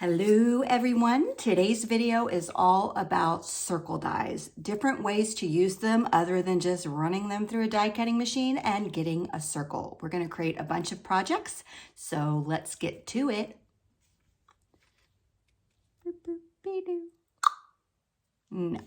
Hello everyone. Today's video is all about circle dies, different ways to use them other than just running them through a die cutting machine and getting a circle. We're going to create a bunch of projects, so let's get to it. No.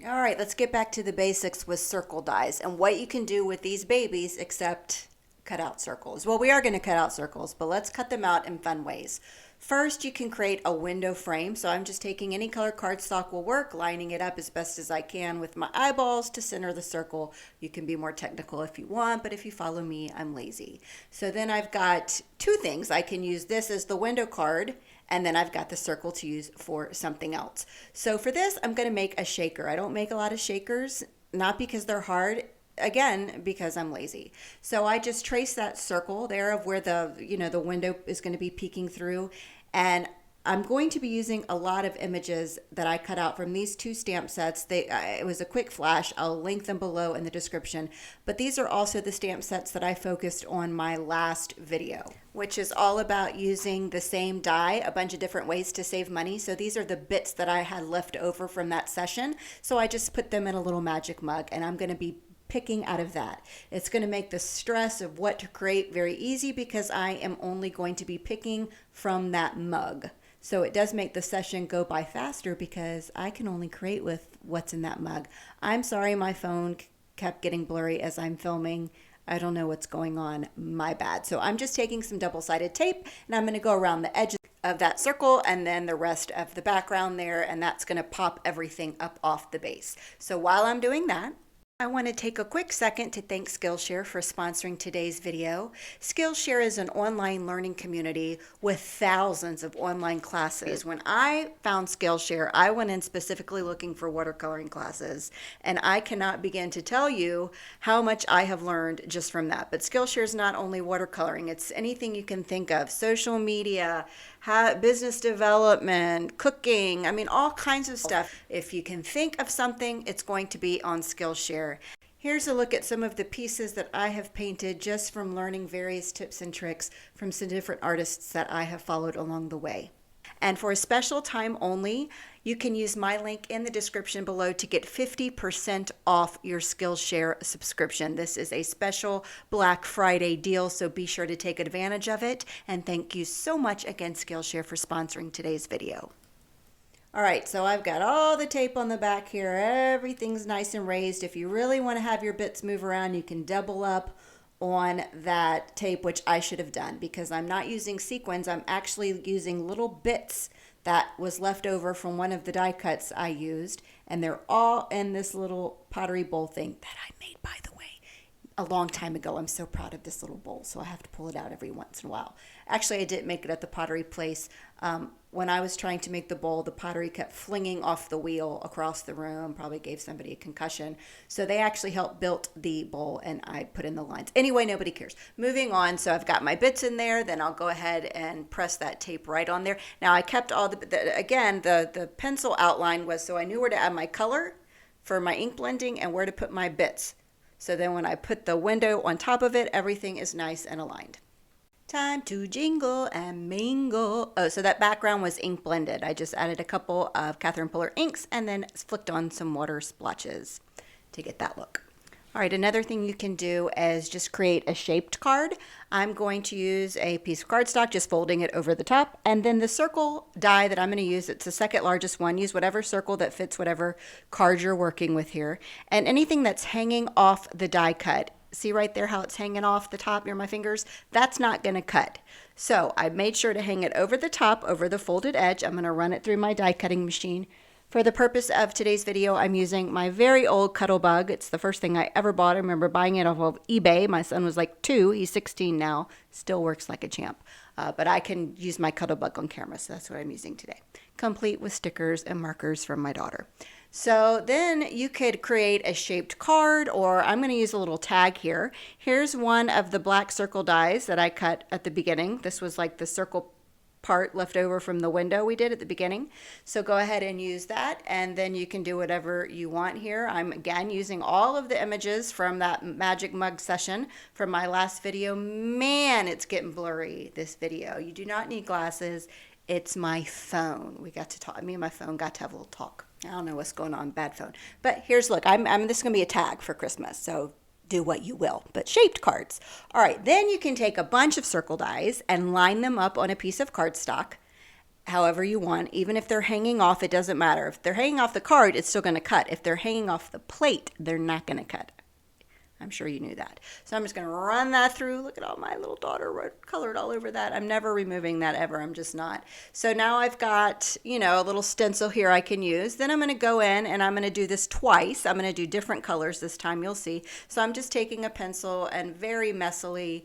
All right, let's get back to the basics with circle dies and what you can do with these babies except cut out circles. Well, we are going to cut out circles, but let's cut them out in fun ways. First, you can create a window frame. So I'm just taking any color cardstock will work, lining it up as best as I can with my eyeballs to center the circle. You can be more technical if you want, but if you follow me, I'm lazy. So then I've got two things. I can use this as the window card, and then I've got the circle to use for something else. So for this, I'm going to make a shaker. I don't make a lot of shakers, not because they're hard, again, because I'm lazy. So I just trace that circle there of where the window is going to be peeking through. And I'm going to be using a lot of images that I cut out from these two stamp sets. It was a quick flash. I'll link them below in the description. But these are also the stamp sets that I focused on my last video, which is all about using the same die, a bunch of different ways to save money. So these are the bits that I had left over from that session. So I just put them in a little magic mug, and I'm going to be picking out of that. It's going to make the stress of what to create very easy because I am only going to be picking from that mug. So it does make the session go by faster because I can only create with what's in that mug. I'm sorry my phone kept getting blurry as I'm filming. I don't know what's going on. My bad. So I'm just taking some double-sided tape and I'm going to go around the edges of that circle and then the rest of the background there, and that's going to pop everything up off the base. So while I'm doing that, I want to take a quick second to thank Skillshare for sponsoring today's video. Skillshare is an online learning community with thousands of online classes. When I found Skillshare, I went in specifically looking for watercoloring classes, and I cannot begin to tell you how much I have learned just from that. But Skillshare is not only watercoloring, it's anything you can think of, social media, business development, cooking, I mean, all kinds of stuff. If you can think of something, it's going to be on Skillshare. Here's a look at some of the pieces that I have painted just from learning various tips and tricks from some different artists that I have followed along the way. And for a special time only, you can use my link in the description below to get 50% off your Skillshare subscription. This is a special Black Friday deal, so be sure to take advantage of it. And thank you so much again, Skillshare, for sponsoring today's video. All right, so I've got all the tape on the back here. Everything's nice and raised. If you really want to have your bits move around, you can double up on that tape, which I should have done because I'm not using sequins. I'm actually using little bits that was left over from one of the die cuts I used, and they're all in this little pottery bowl thing that I made, by the way, a long time ago. I'm so proud of this little bowl, so I have to pull it out every once in a while. Actually, I didn't make it at the pottery place. When I was trying to make the bowl, the pottery kept flinging off the wheel across the room, probably gave somebody a concussion. So they actually helped build the bowl, and I put in the lines. Anyway, nobody cares. Moving on, so I've got my bits in there, then I'll go ahead and press that tape right on there. Now I kept all the pencil outline was so I knew where to add my color for my ink blending and where to put my bits. So then when I put the window on top of it, everything is nice and aligned. Time to jingle and mingle. Oh, so that background was ink blended. I just added a couple of Catherine Puller inks and then flicked on some water splotches to get that look. All right, another thing you can do is just create a shaped card. I'm going to use a piece of cardstock, just folding it over the top. And then the circle die that I'm going to use, it's the second largest one. Use whatever circle that fits whatever card you're working with here. And anything that's hanging off the die cut, see right there how it's hanging off the top near my fingers? That's not going to cut. So I made sure to hang it over the top, over the folded edge. I'm going to run it through my die cutting machine. For the purpose of today's video, I'm using my very old Cuttlebug. It's the first thing I ever bought. I remember buying it off of eBay. My son was like 2. He's 16 now. Still works like a champ. But I can use my Cuttlebug on camera, so that's what I'm using today. Complete with stickers and markers from my daughter. So then you could create a shaped card, or I'm going to use a little tag here. Here's one of the black circle dies that I cut at the beginning. This was like the circle part left over from the window we did at the beginning. So go ahead and use that, and then you can do whatever you want here. I'm again using all of the images from that magic mug session from my last video. Man, it's getting blurry, this video. You do not need glasses. It's my phone. We got to talk. Me and my phone got to have a little talk. I don't know what's going on. Bad phone. But here's, look, this is going to be a tag for Christmas. So do what you will, but shaped cards. All right. Then you can take a bunch of circle dies and line them up on a piece of cardstock however you want. Even if they're hanging off, it doesn't matter. If they're hanging off the card, it's still going to cut. If they're hanging off the plate, they're not going to cut. I'm sure you knew that. So I'm just going to run that through. Look at all my little daughter colored all over that. I'm never removing that ever. I'm just not. So now I've got, you know, a little stencil here I can use. Then I'm going to go in and I'm going to do this twice. I'm going to do different colors this time, you'll see. So I'm just taking a pencil and very messily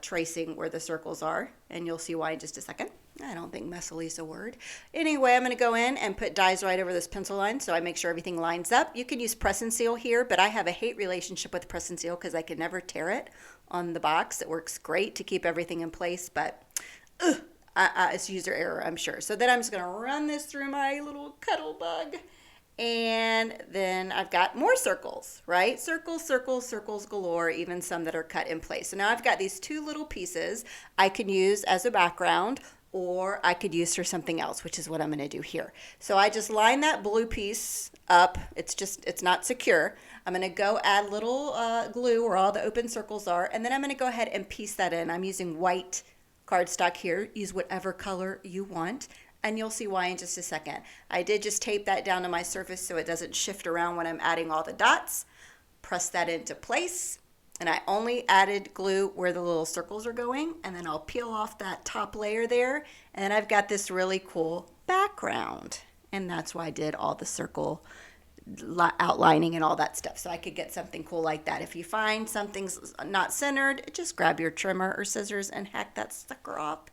tracing where the circles are. And you'll see why in just a second. I don't think messily is a word. Anyway, I'm going to go in and put dies right over this pencil line so I make sure everything lines up. You can use press and seal here, but I have a hate relationship with press and seal because I can never tear it on the box. It works great to keep everything in place, but it's user error, I'm sure. So then I'm just going to run this through my little cuddle bug. And then I've got more circles, right? Circles, circles, circles galore, even some that are cut in place. So now I've got these two little pieces I can use as a background, or I could use for something else, which is what I'm going to do here. So I just line that blue piece up. It's not secure. I'm going to go add little glue where all the open circles are, and then I'm going to go ahead and piece that in. I'm using white cardstock here. Use whatever color you want, and you'll see why in just a second. I did just tape that down to my surface so it doesn't shift around when I'm adding all the dots. Press that into place. And I only added glue where the little circles are going, and then I'll peel off that top layer there, and I've got this really cool background. And that's why I did all the circle outlining and all that stuff, so I could get something cool like that. If you find something's not centered, just grab your trimmer or scissors and hack that sucker off.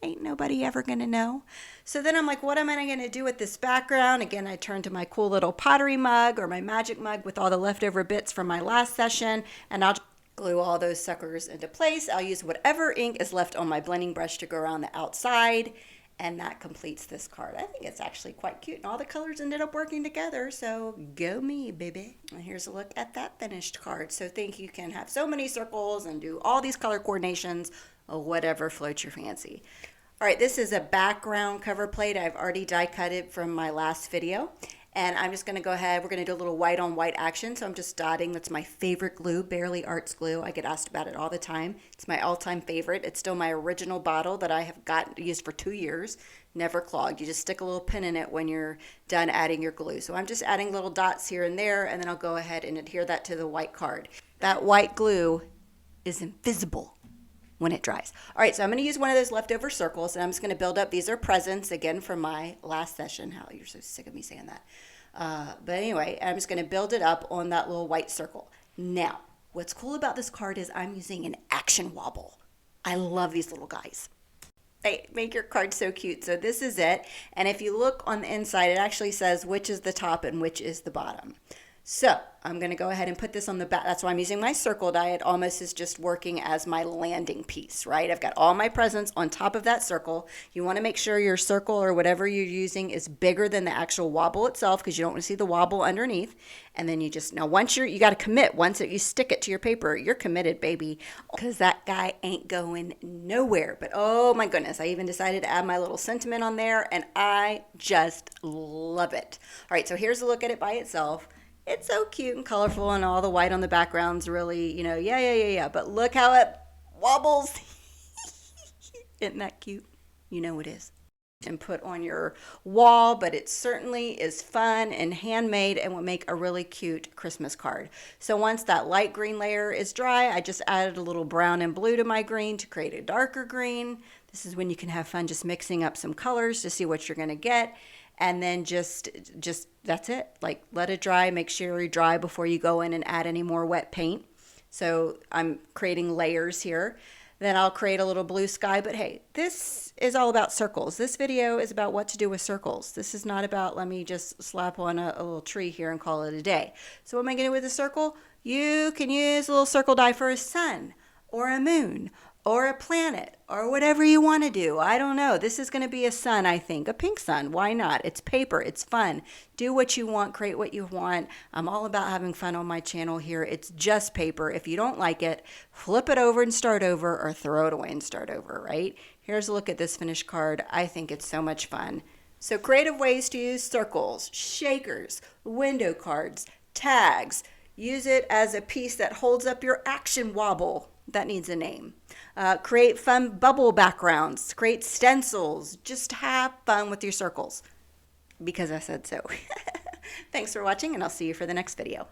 Ain't nobody ever gonna know. So then I'm like, what am I gonna do with this background? Again, I turn to my cool little pottery mug or my magic mug with all the leftover bits from my last session, and I'll glue all those suckers into place. I'll use whatever ink is left on my blending brush to go around the outside, and that completes this card. I think it's actually quite cute, and all the colors ended up working together, so go me, baby. And here's a look at that finished card. So think you can have so many circles and do all these color coordinations, or whatever floats your fancy. All right, this is a background cover plate. I've already die cut it from my last video. And I'm just gonna go ahead, we're gonna do a little white on white action. So I'm just dotting, that's my favorite glue, Barely Arts glue. I get asked about it all the time. It's my all-time favorite. It's still my original bottle that I have used for 2 years, never clogged. You just stick a little pin in it when you're done adding your glue. So I'm just adding little dots here and there, and then I'll go ahead and adhere that to the white card. That white glue is invisible when it dries. All right, so I'm gonna use one of those leftover circles, and I'm just gonna build up, these are presents, again, from my last session. How you're so sick of me saying that. But anyway, I'm just gonna build it up on that little white circle. Now, what's cool about this card is I'm using an action wobble. I love these little guys. They make your card so cute. So this is it, and if you look on the inside, it actually says which is the top and which is the bottom. So I'm going to go ahead and put this on the back. That's why I'm using my circle die. It almost is just working as my landing piece, right? I've got all my presents on top of that circle. You want to make sure your circle or whatever you're using is bigger than the actual wobble itself, because you don't want to see the wobble underneath. And then you just, now once you got to commit, once you stick it to your paper, you're committed, baby, because that guy ain't going nowhere. But oh my goodness, I even decided to add my little sentiment on there, and I just love it. All right, so here's a look at it by itself. It's so cute and colorful, and all the white on the background's really, you know, yeah. But look how it wobbles. Isn't that cute? You know it is. And put on your wall, but it certainly is fun and handmade and will make a really cute Christmas card. So once that light green layer is dry, I just added a little brown and blue to my green to create a darker green. This is when you can have fun just mixing up some colors to see what you're going to get. And then just that's it. Like, let it dry. Make sure you dry before you go in and add any more wet paint. So I'm creating layers here. Then I'll create a little blue sky. But hey, this is all about circles. This video is about what to do with circles. This is not about, let me just slap on a little tree here and call it a day. So what am I going to do with a circle? You can use a little circle die for a sun or a moon or a planet, or whatever you want to do. I don't know. This is going to be a sun, I think. A pink sun. Why not? It's paper. It's fun. Do what you want. Create what you want. I'm all about having fun on my channel here. It's just paper. If you don't like it, flip it over and start over, or throw it away and start over, right? Here's a look at this finished card. I think it's so much fun. So creative ways to use circles, shakers, window cards, tags. Use it as a piece that holds up your action wobble. That needs a name. Create fun bubble backgrounds. Create stencils. Just have fun with your circles. Because I said so. Thanks for watching, and I'll see you for the next video.